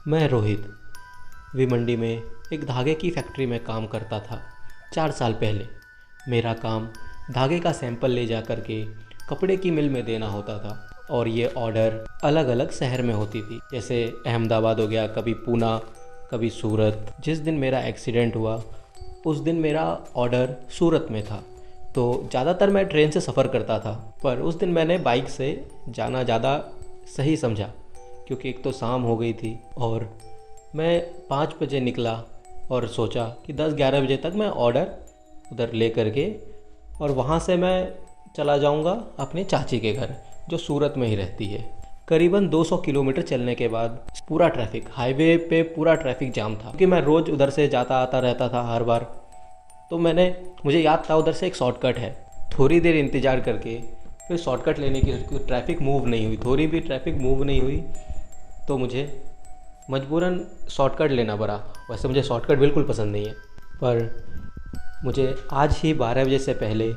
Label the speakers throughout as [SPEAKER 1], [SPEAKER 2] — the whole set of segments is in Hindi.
[SPEAKER 1] मैं रोहित भिवंडी में एक धागे की फैक्ट्री में काम करता था। 4 साल पहले मेरा काम धागे का सैंपल ले जा कर के कपड़े की मिल में देना होता था और ये ऑर्डर अलग अलग शहर में होती थी, जैसे अहमदाबाद हो गया, कभी पूना, कभी सूरत। जिस दिन मेरा एक्सीडेंट हुआ उस दिन मेरा ऑर्डर सूरत में था, तो ज़्यादातर मैं ट्रेन से सफ़र करता था, पर उस दिन मैंने बाइक से जाना ज़्यादा सही समझा, क्योंकि एक तो शाम हो गई थी और मैं 5 बजे निकला और सोचा कि 10-11 बजे तक मैं ऑर्डर उधर ले करके और वहाँ से मैं चला जाऊँगा अपने चाची के घर, जो सूरत में ही रहती है। करीबन 200 किलोमीटर चलने के बाद पूरा ट्रैफिक, हाईवे पे पूरा ट्रैफिक जाम था, क्योंकि मैं रोज़ उधर से जाता आता रहता था हर बार। तो मुझे याद था उधर से एक शॉर्टकट है। थोड़ी देर इंतज़ार करके फिर शॉर्टकट लेने की, ट्रैफिक मूव नहीं हुई, थोड़ी भी ट्रैफिक मूव नहीं हुई, तो मुझे मजबूरन शॉर्टकट लेना पड़ा। वैसे मुझे शॉर्टकट बिल्कुल पसंद नहीं है, पर मुझे आज ही 12 बजे से पहले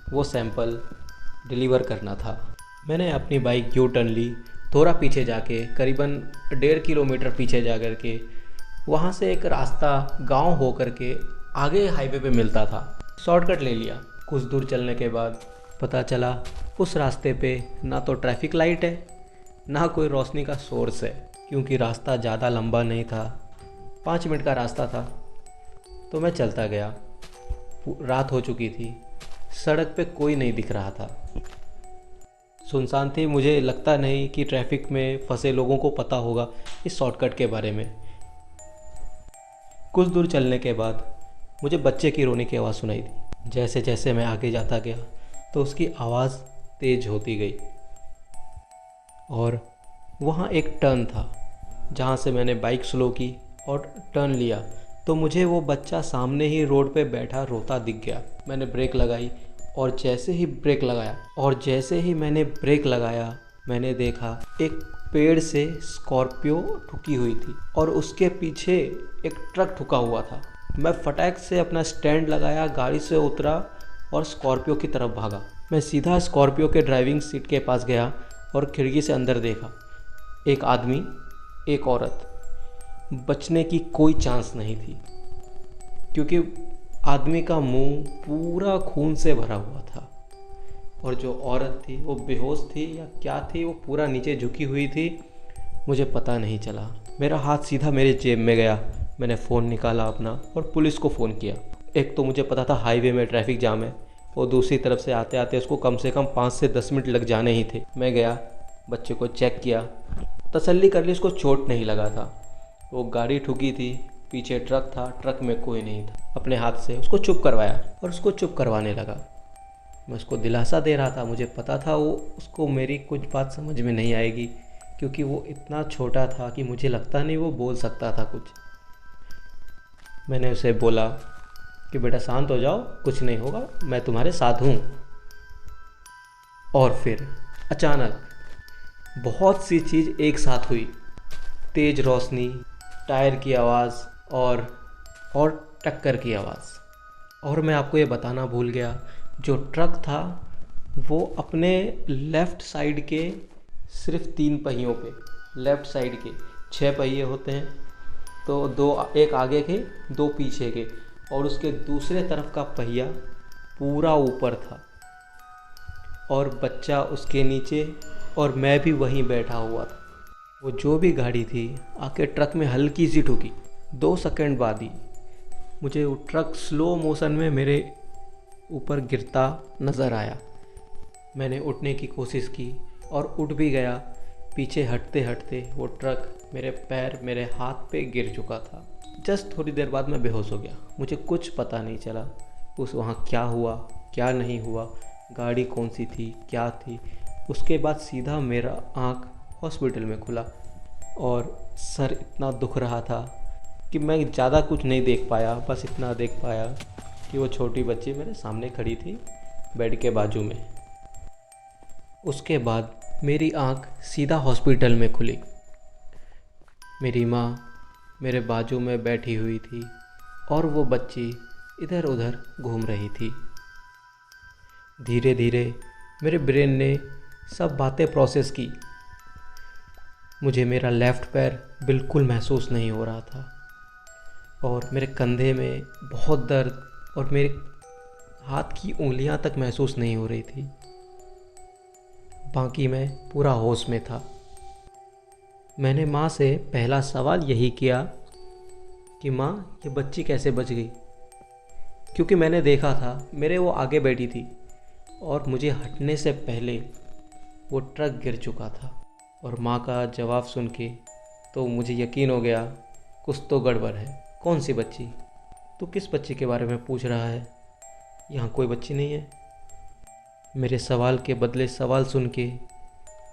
[SPEAKER 1] वो सैंपल डिलीवर करना था। मैंने अपनी बाइक यू टर्न ली, थोड़ा पीछे जाके, करीबन 1.5 किलोमीटर पीछे जा कर के वहाँ से एक रास्ता गांव हो कर के आगे हाईवे पे मिलता था। शॉर्टकट ले लिया। कुछ दूर चलने के बाद पता चला उस रास्ते पे ना तो ट्रैफिक लाइट है, ना कोई रोशनी का सोर्स है, क्योंकि रास्ता ज़्यादा लंबा नहीं था, 5 मिनट का रास्ता था। तो मैं चलता गया। रात हो चुकी थी, सड़क पे कोई नहीं दिख रहा था, सुनसान थी। मुझे लगता नहीं कि ट्रैफिक में फंसे लोगों को पता होगा इस शॉर्टकट के बारे में। कुछ दूर चलने के बाद मुझे बच्चे की रोने की आवाज़ सुनाई दी। जैसे जैसे मैं आगे जाता गया तो उसकी आवाज़ तेज़ होती गई और वहाँ एक टर्न था जहाँ से मैंने बाइक स्लो की और टर्न लिया, तो मुझे वो बच्चा सामने ही रोड पे बैठा रोता दिख गया। मैंने ब्रेक लगाई और जैसे ही मैंने ब्रेक लगाया, मैंने देखा एक पेड़ से स्कॉर्पियो ठुकी हुई थी और उसके पीछे एक ट्रक ठुका हुआ था। मैं फटाक से अपना स्टैंड लगाया, गाड़ी से उतरा और स्कॉर्पियो की तरफ भागा। मैं सीधा स्कॉर्पियो के ड्राइविंग सीट के पास गया और खिड़की से अंदर देखा। एक आदमी, एक औरत। बचने की कोई चांस नहीं थी, क्योंकि आदमी का मुंह पूरा खून से भरा हुआ था और जो औरत थी वो बेहोश थी या क्या थी, वो पूरा नीचे झुकी हुई थी, मुझे पता नहीं चला। मेरा हाथ सीधा मेरे जेब में गया। मैंने फ़ोन निकाला अपना और पुलिस को फ़ोन किया। एक तो मुझे पता था हाईवे में ट्रैफिक जाम है और दूसरी तरफ से आते आते उसको कम से कम 5 से 10 मिनट लग जाने ही थे। मैं गया, बच्चे को चेक किया, तसल्ली कर ली उसको चोट नहीं लगा था। वो गाड़ी ठुकी थी, पीछे ट्रक था, ट्रक में कोई नहीं था। अपने हाथ से उसको चुप करवाया और उसको चुप करवाने लगा। मैं उसको दिलासा दे रहा था। मुझे पता था उसको मेरी कुछ बात समझ में नहीं आएगी, क्योंकि वो इतना छोटा था कि मुझे लगता नहीं वो बोल सकता था कुछ। मैंने उसे बोला कि बेटा शांत हो जाओ, कुछ नहीं होगा, मैं तुम्हारे साथ हूँ। और फिर अचानक बहुत सी चीज़ एक साथ हुई। तेज़ रोशनी, टायर की आवाज़ और टक्कर की आवाज़। और मैं आपको ये बताना भूल गया, जो ट्रक था वो अपने लेफ़्ट साइड के सिर्फ 3 पहियों पे, लेफ़्ट साइड के 6 पहिए होते हैं, तो 2, एक आगे के 2 पीछे के, और उसके दूसरे तरफ का पहिया पूरा ऊपर था और बच्चा उसके नीचे और मैं भी वहीं बैठा हुआ था। वो जो भी गाड़ी थी आके ट्रक में हल्की सी ठुकी। 2 सेकंड बाद ही मुझे वो ट्रक स्लो मोशन में मेरे ऊपर गिरता नज़र आया। मैंने उठने की कोशिश की और उठ भी गया। पीछे हटते हटते वो ट्रक मेरे पैर, मेरे हाथ पे गिर चुका था। जस्ट थोड़ी देर बाद मैं बेहोश हो गया। मुझे कुछ पता नहीं चला वहाँ क्या हुआ, क्या नहीं हुआ, गाड़ी कौन सी थी, क्या थी। उसके बाद सीधा मेरा आँख हॉस्पिटल में खुला और सर इतना दुख रहा था कि मैं ज़्यादा कुछ नहीं देख पाया। बस इतना देख पाया कि वो छोटी बच्ची मेरे सामने खड़ी थी बेड के बाजू में। उसके बाद मेरी आँख सीधा हॉस्पिटल में खुली। मेरी माँ मेरे बाजू में बैठी हुई थी और वो बच्ची इधर उधर घूम रही थी। धीरे धीरे मेरे ब्रेन ने सब बातें प्रोसेस की। मुझे मेरा लेफ़्ट पैर बिल्कुल महसूस नहीं हो रहा था और मेरे कंधे में बहुत दर्द और मेरे हाथ की उंगलियां तक महसूस नहीं हो रही थी। बाकी मैं पूरा होश में था। मैंने माँ से पहला सवाल यही किया कि माँ, ये बच्ची कैसे बच गई, क्योंकि मैंने देखा था मेरे वो आगे बैठी थी और मुझे हटने से पहले वो ट्रक गिर चुका था। और माँ का जवाब सुन के तो मुझे यकीन हो गया कुछ तो गड़बड़ है। कौन सी बच्ची? तू किस बच्ची के बारे में पूछ रहा है? यहाँ कोई बच्ची नहीं है। मेरे सवाल के बदले सवाल सुन के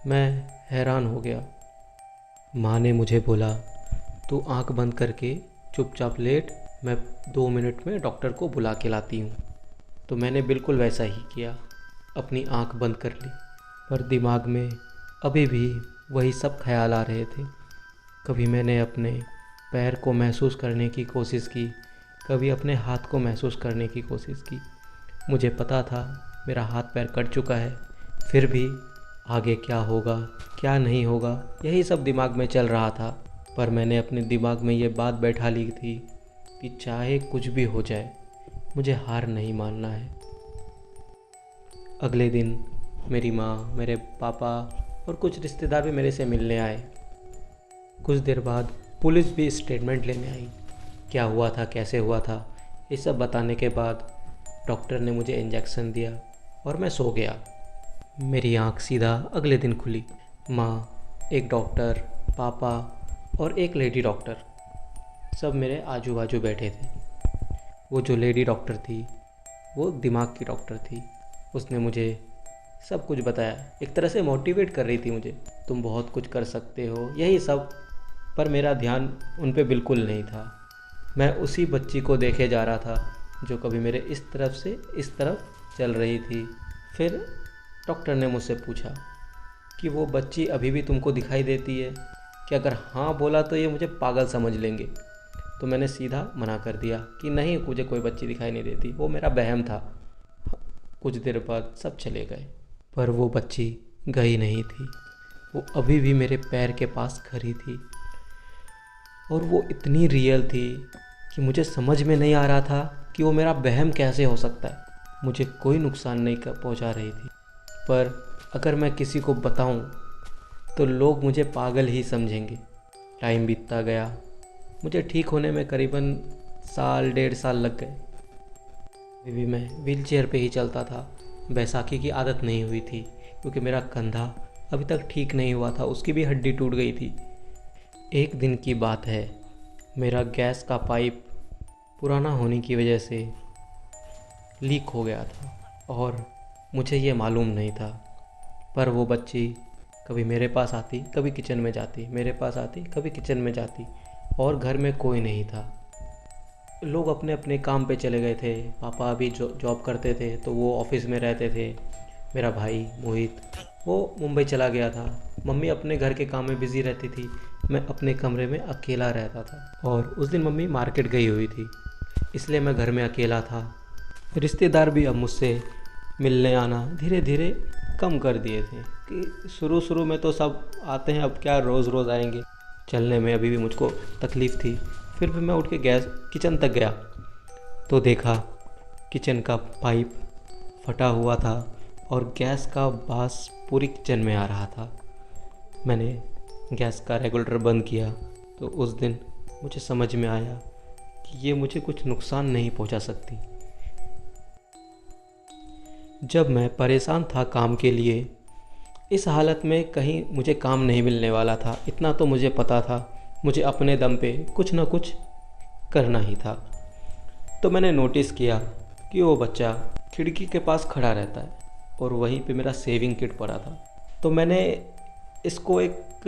[SPEAKER 1] मैं हैरान हो गया। माँ ने मुझे बोला, तू आंख बंद करके चुपचाप लेट, मैं 2 मिनट में डॉक्टर को बुला के लाती हूँ। तो मैंने बिल्कुल वैसा ही किया, अपनी आंख बंद कर ली। पर दिमाग में अभी भी वही सब ख्याल आ रहे थे। कभी मैंने अपने पैर को महसूस करने की कोशिश की, कभी अपने हाथ को महसूस करने की कोशिश की। मुझे पता था मेरा हाथ पैर कट चुका है, फिर भी आगे क्या होगा क्या नहीं होगा यही सब दिमाग में चल रहा था। पर मैंने अपने दिमाग में ये बात बैठा ली थी कि चाहे कुछ भी हो जाए मुझे हार नहीं मानना है। अगले दिन मेरी माँ, मेरे पापा और कुछ रिश्तेदार भी मेरे से मिलने आए। कुछ देर बाद पुलिस भी स्टेटमेंट लेने आई। क्या हुआ था, कैसे हुआ था, ये सब बताने के बाद डॉक्टर ने मुझे इंजेक्शन दिया और मैं सो गया। मेरी आंख सीधा अगले दिन खुली। माँ, एक डॉक्टर, पापा और एक लेडी डॉक्टर सब मेरे आजू बाजू बैठे थे। वो जो लेडी डॉक्टर थी वो दिमाग की डॉक्टर थी। उसने मुझे सब कुछ बताया, एक तरह से मोटिवेट कर रही थी मुझे, तुम बहुत कुछ कर सकते हो, यही सब। पर मेरा ध्यान उन पे बिल्कुल नहीं था। मैं उसी बच्ची को देखे जा रहा था जो कभी मेरे इस तरफ से इस तरफ चल रही थी। फिर डॉक्टर ने मुझसे पूछा कि वो बच्ची अभी भी तुमको दिखाई देती है? कि अगर हाँ बोला तो ये मुझे पागल समझ लेंगे। तो मैंने सीधा मना कर दिया कि नहीं, मुझे कोई बच्ची दिखाई नहीं देती, वो मेरा वहम था। कुछ देर बाद सब चले गए, पर वो बच्ची गई नहीं थी। वो अभी भी मेरे पैर के पास खड़ी थी और वो इतनी रियल थी कि मुझे समझ में नहीं आ रहा था कि वो मेरा वहम कैसे हो सकता है। मुझे कोई नुकसान नहीं पहुंचा रही थी, पर अगर मैं किसी को बताऊं तो लोग मुझे पागल ही समझेंगे। टाइम बीतता गया, मुझे ठीक होने में करीबन 1.5 साल लग गए। अभी भी मैं व्हीलचेयर पे ही चलता था। बैसाखी की आदत नहीं हुई थी क्योंकि मेरा कंधा अभी तक ठीक नहीं हुआ था, उसकी भी हड्डी टूट गई थी। एक दिन की बात है, मेरा गैस का पाइप पुराना होने की वजह से लीक हो गया था और मुझे ये मालूम नहीं था। पर वो बच्ची कभी मेरे पास आती, कभी किचन में जाती, मेरे पास आती, कभी किचन में जाती और घर में कोई नहीं था। लोग अपने अपने काम पे चले गए थे। पापा अभी जॉब करते थे तो वो ऑफिस में रहते थे। मेरा भाई मोहित वो मुंबई चला गया था। मम्मी अपने घर के काम में बिज़ी रहती थी। मैं अपने कमरे में अकेला रहता था और उस दिन मम्मी मार्केट गई हुई थी, इसलिए मैं घर में अकेला था। रिश्तेदार भी अब मुझसे मिलने आना धीरे धीरे कम कर दिए थे कि शुरू में तो सब आते हैं, अब क्या रोज़ रोज़ आएंगे। चलने में अभी भी मुझको तकलीफ़ थी। फिर भी मैं उठ के गैस किचन तक गया तो देखा किचन का पाइप फटा हुआ था और गैस का बास पूरी किचन में आ रहा था। मैंने गैस का रेगुलेटर बंद किया तो उस दिन मुझे समझ में आया कि ये मुझे कुछ नुकसान नहीं पहुंचा सकती। जब मैं परेशान था काम के लिए, इस हालत में कहीं मुझे काम नहीं मिलने वाला था, इतना तो मुझे पता था। मुझे अपने दम पे कुछ ना कुछ करना ही था। तो मैंने नोटिस किया कि वो बच्चा खिड़की के पास खड़ा रहता है और वहीं पे मेरा सेविंग किट पड़ा था। तो मैंने इसको एक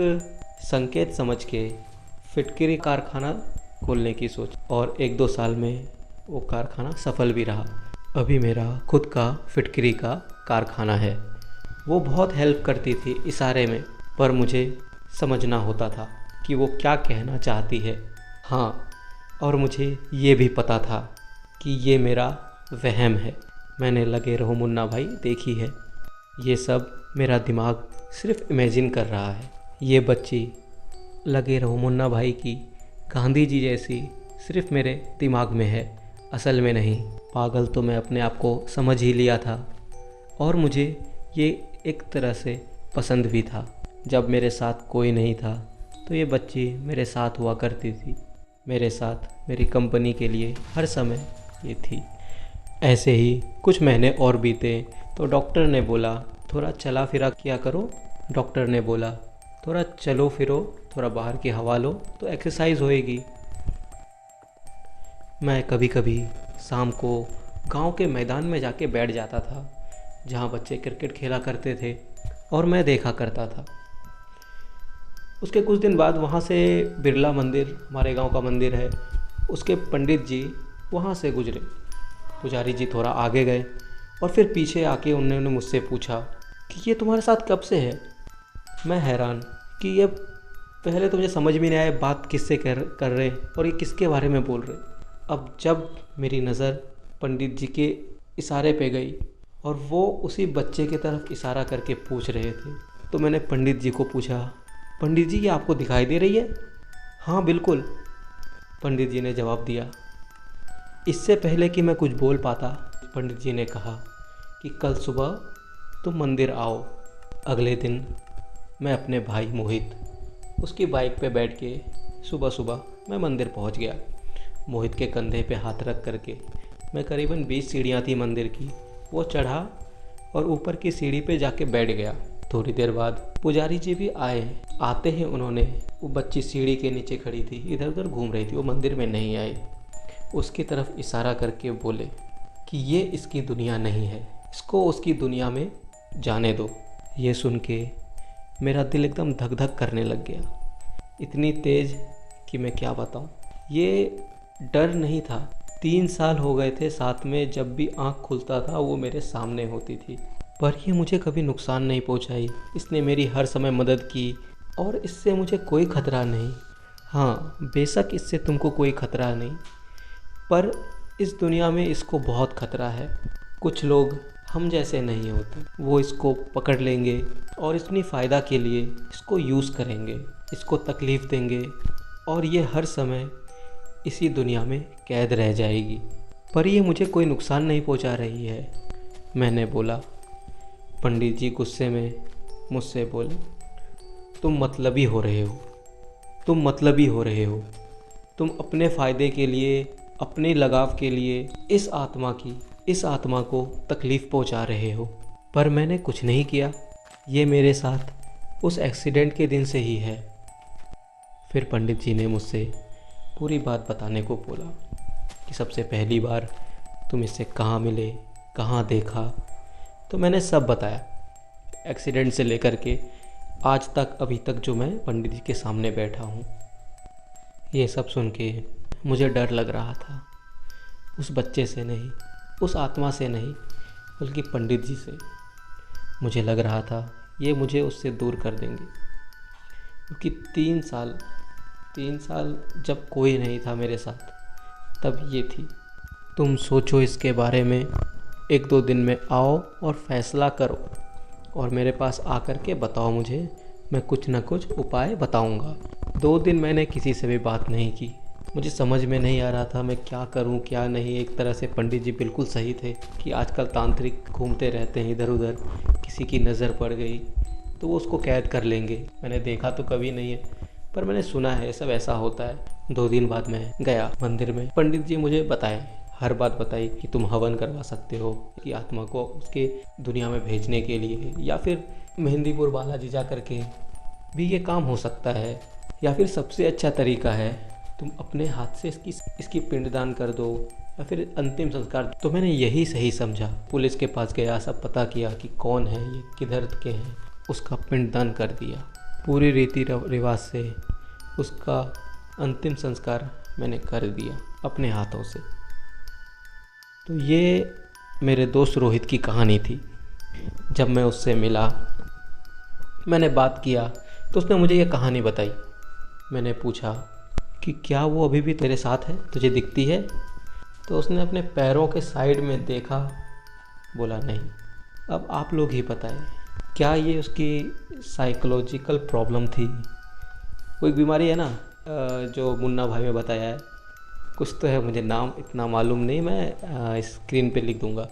[SPEAKER 1] संकेत समझ के फिटकरी कारखाना खोलने की सोच और 1-2 साल में वो कारखाना सफल भी रहा। अभी मेरा खुद का फिटकरी का कारखाना है। वो बहुत हेल्प करती थी इशारे में, पर मुझे समझना होता था कि वो क्या कहना चाहती है। हाँ, और मुझे ये भी पता था कि ये मेरा वहम है। मैंने लगे रहो मुन्ना भाई देखी है, ये सब मेरा दिमाग सिर्फ इमेजिन कर रहा है। ये बच्ची लगे रहो मुन्ना भाई की गांधी जी जैसी सिर्फ मेरे दिमाग में है, असल में नहीं। पागल तो मैं अपने आप को समझ ही लिया था और मुझे ये एक तरह से पसंद भी था। जब मेरे साथ कोई नहीं था तो ये बच्ची मेरे साथ हुआ करती थी, मेरे साथ मेरी कंपनी के लिए हर समय ये थी। ऐसे ही कुछ महीने और बीते तो डॉक्टर ने बोला थोड़ा चला फिरा किया करो। डॉक्टर ने बोला थोड़ा चलो फिरो, थोड़ा बाहर की हवा लो तो एक्सरसाइज होएगी। मैं कभी कभी शाम को गांव के मैदान में जाके बैठ जाता था जहां बच्चे क्रिकेट खेला करते थे और मैं देखा करता था। उसके कुछ दिन बाद वहां से बिरला मंदिर, हमारे गांव का मंदिर है, उसके पंडित जी वहां से गुजरे। पुजारी जी थोड़ा आगे गए और फिर पीछे आके उन्होंने मुझसे पूछा कि ये तुम्हारे साथ कब से है। मैं हैरान कि ये पहले तो मुझे समझ में नहीं आया बात किससे कर रहे और ये किसके बारे में बोल रहे। अब जब मेरी नज़र पंडित जी के इशारे पे गई और वो उसी बच्चे की तरफ इशारा करके पूछ रहे थे तो मैंने पंडित जी को पूछा, पंडित जी ये आपको दिखाई दे रही है? हाँ बिल्कुल, पंडित जी ने जवाब दिया। इससे पहले कि मैं कुछ बोल पाता पंडित जी ने कहा कि कल सुबह तुम मंदिर आओ। अगले दिन मैं अपने भाई मोहित, उसकी बाइक पे बैठ के सुबह सुबह मैं मंदिर पहुंच गया। मोहित के कंधे पे हाथ रख करके मैं करीबन 20 सीढ़ियाँ थी मंदिर की, वो चढ़ा और ऊपर की सीढ़ी पे जाके बैठ गया। थोड़ी देर बाद पुजारी जी भी आए। आते ही उन्होंने, वो बच्ची सीढ़ी के नीचे खड़ी थी, इधर उधर घूम रही थी, वो मंदिर में नहीं आई, उसकी तरफ इशारा करके बोले कि ये इसकी दुनिया नहीं है, इसको उसकी दुनिया में जाने दो। ये सुन के मेरा दिल एकदम धक धक करने लग गया, इतनी तेज़ कि मैं क्या बताऊँ। ये डर नहीं था, 3 साल हो गए थे साथ में, जब भी आँख खुलता था वो मेरे सामने होती थी, पर ये मुझे कभी नुकसान नहीं पहुँचाई। इसने मेरी हर समय मदद की और इससे मुझे कोई ख़तरा नहीं। हाँ बेशक इससे तुमको कोई ख़तरा नहीं, पर इस दुनिया में इसको बहुत ख़तरा है। कुछ लोग हम जैसे नहीं होते, वो इसको पकड़ लेंगे और अपनी फ़ायदा के लिए इसको यूज़ करेंगे, इसको तकलीफ़ देंगे और ये हर समय इसी दुनिया में कैद रह जाएगी। पर ये मुझे कोई नुकसान नहीं पहुंचा रही है, मैंने बोला। पंडित जी गुस्से में मुझसे बोले, तुम मतलबी हो रहे हो, तुम मतलबी हो रहे हो, तुम अपने फ़ायदे के लिए, अपने लगाव के लिए इस आत्मा को तकलीफ़ पहुंचा रहे हो। पर मैंने कुछ नहीं किया, ये मेरे साथ उस एक्सीडेंट के दिन से ही है। फिर पंडित जी ने मुझसे पूरी बात बताने को बोला कि सबसे पहली बार तुम इससे कहाँ मिले, कहाँ देखा। तो मैंने सब बताया, एक्सीडेंट से लेकर के आज तक, अभी तक जो मैं पंडित जी के सामने बैठा हूँ। ये सब सुन के मुझे डर लग रहा था, उस बच्चे से नहीं, उस आत्मा से नहीं, बल्कि पंडित जी से। मुझे लग रहा था ये मुझे उससे दूर कर देंगे, क्योंकि 3 साल जब कोई नहीं था मेरे साथ, तब ये थी। तुम सोचो इसके बारे में, 1-2 दिन में आओ और फैसला करो और मेरे पास आकर के बताओ मुझे, मैं कुछ ना कुछ उपाय बताऊंगा। 2 दिन मैंने किसी से भी बात नहीं की, मुझे समझ में नहीं आ रहा था मैं क्या करूं क्या नहीं। एक तरह से पंडित जी बिल्कुल सही थे कि आजकल तांत्रिक घूमते रहते हैं इधर उधर, किसी की नज़र पड़ गई तो वो उसको कैद कर लेंगे। मैंने देखा तो कभी नहीं है, पर मैंने सुना है सब ऐसा होता है। 2 दिन बाद मैं गया मंदिर में, पंडित जी मुझे बताए, हर बात बताई कि तुम हवन करवा सकते हो कि आत्मा को उसके दुनिया में भेजने के लिए, या फिर मेहंदीपुर बालाजी जा करके भी ये काम हो सकता है, या फिर सबसे अच्छा तरीका है तुम अपने हाथ से इसकी पिंडदान कर दो या फिर अंतिम संस्कार। तो मैंने यही सही समझा, पुलिस के पास गया, सब पता किया कि कौन है ये, किधर के हैं, उसका पिंडदान कर दिया। पूरी रीति रिवाज से उसका अंतिम संस्कार मैंने कर दिया अपने हाथों से। तो ये मेरे दोस्त रोहित की कहानी थी। जब मैं उससे मिला, मैंने बात किया तो उसने मुझे ये कहानी बताई। मैंने पूछा कि क्या वो अभी भी तेरे साथ है, तुझे दिखती है? तो उसने अपने पैरों के साइड में देखा, बोला नहीं। अब आप लोग ही बताएं, क्या ये उसकी साइकोलॉजिकल प्रॉब्लम थी वो एक बीमारी है ना, जो मुन्ना भाई में बताया है, कुछ तो है, मुझे नाम इतना मालूम नहीं, मैं स्क्रीन पे लिख दूंगा।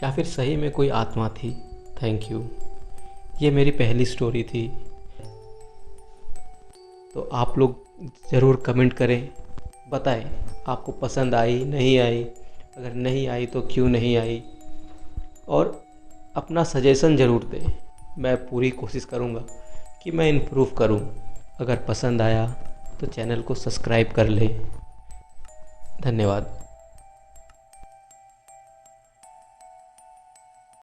[SPEAKER 1] या फिर सही में कोई आत्मा थी। Thank you. ये मेरी पहली स्टोरी थी। तो आप लोग ज़रूर कमेंट करें, बताएं आपको पसंद आई नहीं आई, अगर नहीं आई तो क्यों नहीं आई, और अपना सजेशन ज़रूर दें। मैं पूरी कोशिश करूँगा कि मैं इम्प्रूव करूँ। अगर पसंद आया तो चैनल को सब्सक्राइब कर लें। धन्यवाद।